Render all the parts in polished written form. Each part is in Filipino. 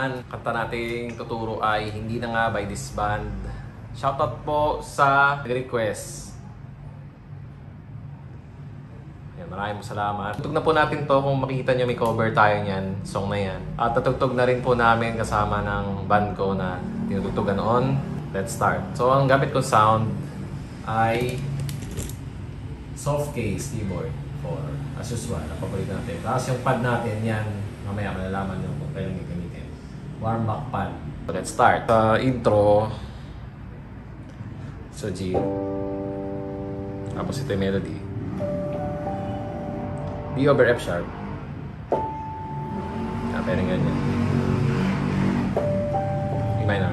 naman, kanta nating tuturo ay Hindi Na Nga by this band. Shoutout po sa request. Ayan, maraming salamat. Tutug na po natin to, kung makikita nyo may cover tayo niyan, song na yan. At tutugtog na rin po namin kasama ng band ko na tinutugtugan on. Let's start. So ang gamit kong sound ay soft case keyboard for as usual, napapalit natin. Tapos yung pad natin yan, mamaya malalaman nyo kung kailan gagamitin. Warm back pad. So let's start. Intro. So G. Tapos ito yung melody. D over F sharp. Pero ganyan. E minor.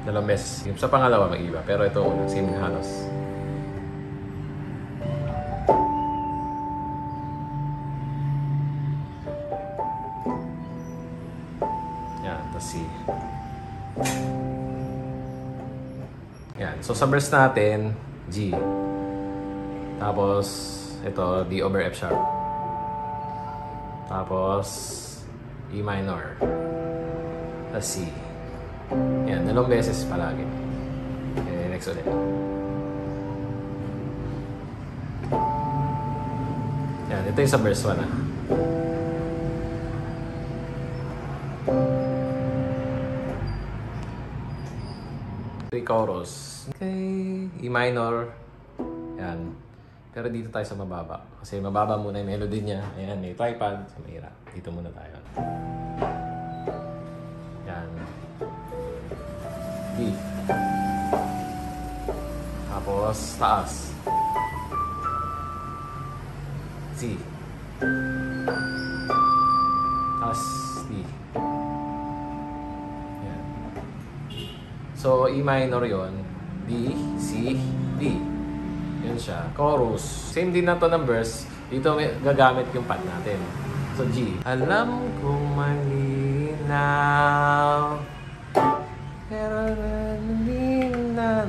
Dalawang beses. Yung sa pangalawa mag-iba. Pero ito, same halos. Yan, tapos C. Yan. So sa verse natin, G. Tapos, ito, D over F sharp. Tapos, E minor. Tapos C. Yan, dalawang beses palagi. Okay, next ulit. Yan, ito yung sa verse 1 ah. Ito yung chorus. Okay, E minor. Yan. Pero dito tayo sa mababa. Kasi mababa muna yung melody niya. Ayan, may tripod. So, mahirap. Dito muna tayo. Yan. B. Tapos, taas. C. Taas, D. Yan. So, E minor yon, D, C, D. Yun siya. Chorus. Same din na to ng verse. Dito gagamit yung pad natin. So, G. Alam kong malinaw, pero hindi na.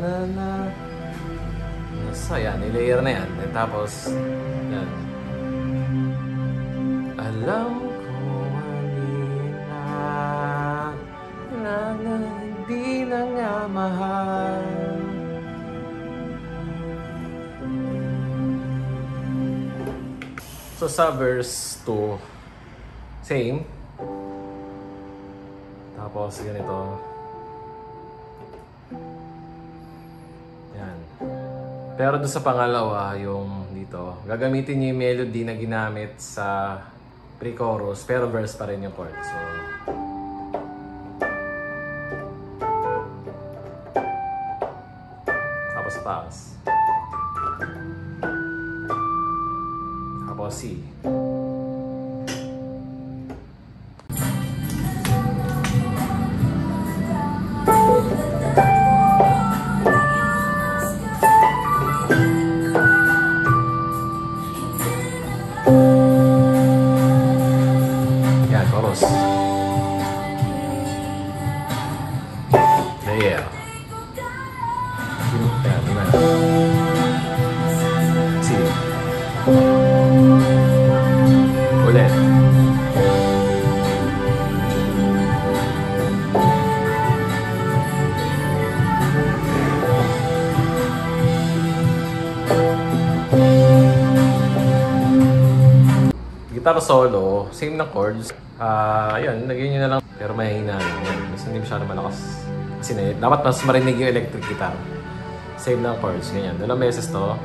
So, yan. I-layer na yan. And tapos, yan. Alam ko malinaw, hindi na nga mahal. So, sa verse 2, same. Tapos, ganito. Yan. Pero doon sa pangalawa, yung dito, gagamitin niyo yung melody na ginamit sa pre-chorus, pero verse pa rin yung chord. So, tapos taas. Tapos C. Yan, chorus. Yeah. Yan, yan. C. Ulit. Guitar solo, same na chords. Ayun, lagyan nyo na lang. Pero mahina lang yan. Mas hindi masyado malakas. Kasi dapat mas marinig yung electric guitar. Same lang chords, ganyan. Dalawang beses to.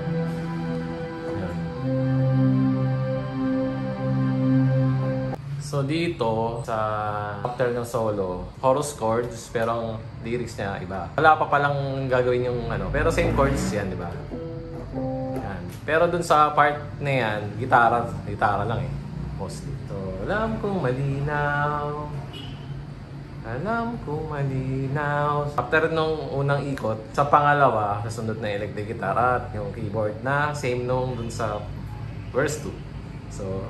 Ayan. So dito, sa after ng solo, chorus chords, pero ang lyrics niya iba. Wala pa palang gagawin yung ano, pero same chords yan, di ba? Yan. Pero dun sa part na yan, gitara lang eh. Mostly. So, alam kong malinaw. Alam kong malinaw. After nung unang ikot, sa pangalawa, nasunod na electric guitar at yung keyboard na same nung dun sa verse 2. So,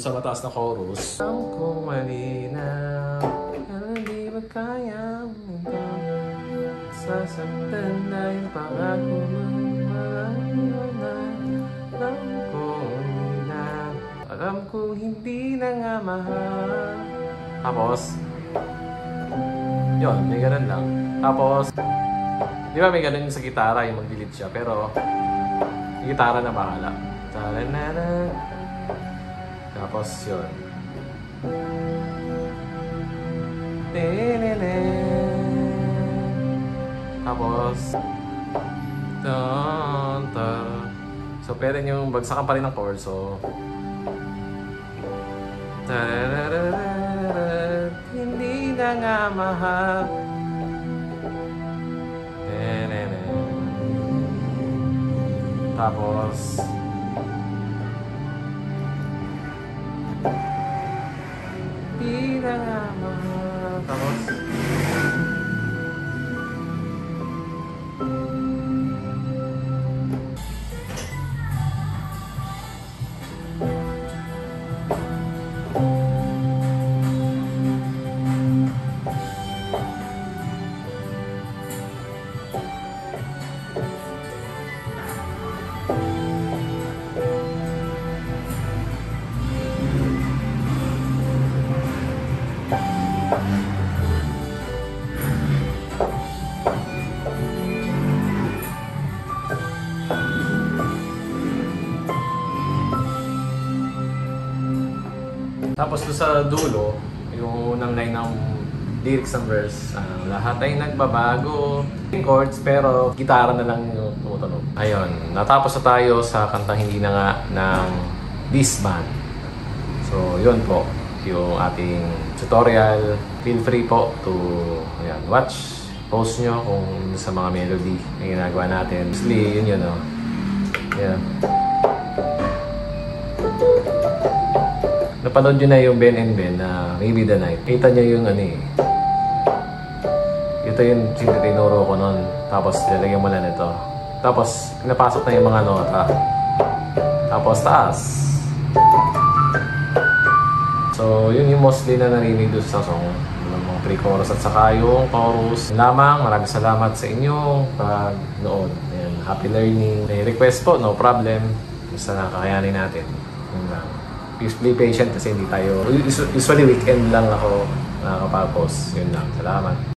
sa mataas na chorus. Alam kong malinaw, pero hindi ba kaya mo sasaktan na yung pangako mo maiwanan. Alam kong malinaw, alam kong hindi na nga mahal. Tapos, yun, may ganun lang. Tapos, di ba may ganun yung sa gitara, yung mag-delete siya, pero yung gitara na bahala. Ta-da-na-na. Tapos yun. Tapos so pwede nyo bagsakan pa rin ng chord. So hindi na nga mahal. Tapos di na nga mahal. Tapos tapos doon sa dulo, yung unang line ng lyrics ng verse, lahat ay nagbabago, chords, pero gitara na lang yung tumutunog. Ayun, natapos na tayo sa kantang Hindi Na Nga ng This Band. So, yun po, yung ating tutorial. Feel free po to watch, post nyo kung sa mga melody na ginagawa natin. Mostly, yun no? Yeah. Napanood nyo na yung Ben and Ben na Maybe the Night. Kita nyo yung ito yung tinuro ko nun. Tapos lalagyan mo na nito. Tapos pinapasok na yung mga nota. Tapos taas. So yun yung mostly na narinig doon sa song. Yung mga pre-chorus at saka yung chorus. Lamang, maraming salamat sa inyong pag-nood. Happy learning. May request po, no problem. Basta nakakayanin natin. Yun lang. Please be patient kasi hindi tayo... Usually weekend lang ako nakakapag-post. Yun lang. Salamat.